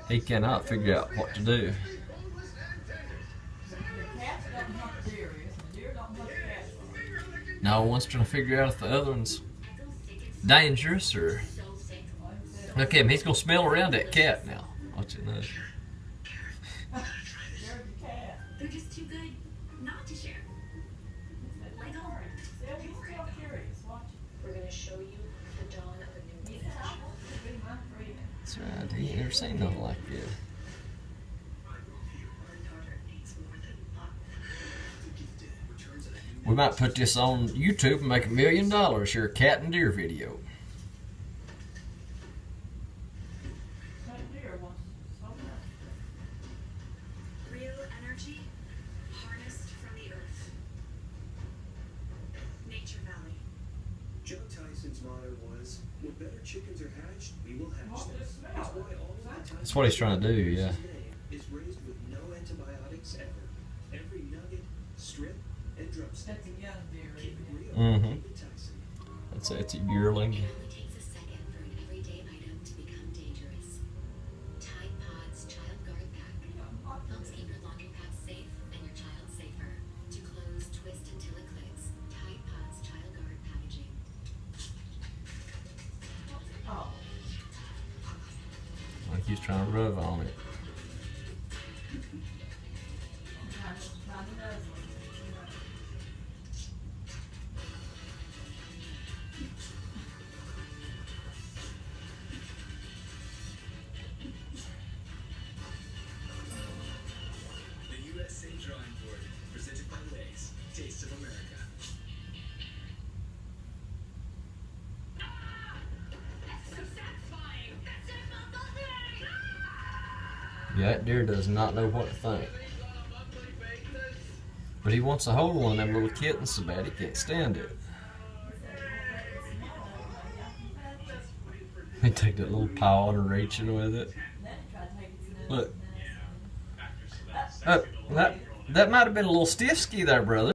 He cannot figure out what to do. Now one's trying to figure out if the other one's dangerous or... Look at him, he's gonna smell around that cat now. Watch it now. They're just too good not to share. Like home. We're gonna show you the dawn of a new day. That's right, he ain't never seen nothing like this. We might put this on YouTube and make $1 million here, cat and deer video. Real energy harnessed from the earth. Nature Valley. Joe Tyson's motto was, when better chickens are hatched, we will hatch them. It's why all of the Tyson That's what he's trying to do, yeah. is raised with no antibiotics ever. Every nugget, strip, and drumstick. That's a young deer. Keep it real. Mm-hmm. Keep it Tyson. It's a yearling. It only takes a second for an everyday item to become dangerous. Tide Pods Child Guard Pack helps keep your laundry pads safe and your child safer. To close, twist until it clicks. Tide Pods Child Guard Packaging. Oh. Like he's trying to rub on it. The USA Drawing Board, presented by Lay's, Taste of America. That's so satisfying. That's it, motherfucker. Yeah, that deer does not know what to think. But he wants to hold one of them little kittens so bad he can't stand it. He take that little paw and reaching with it. Look. That might have been a little stiff ski there, brother.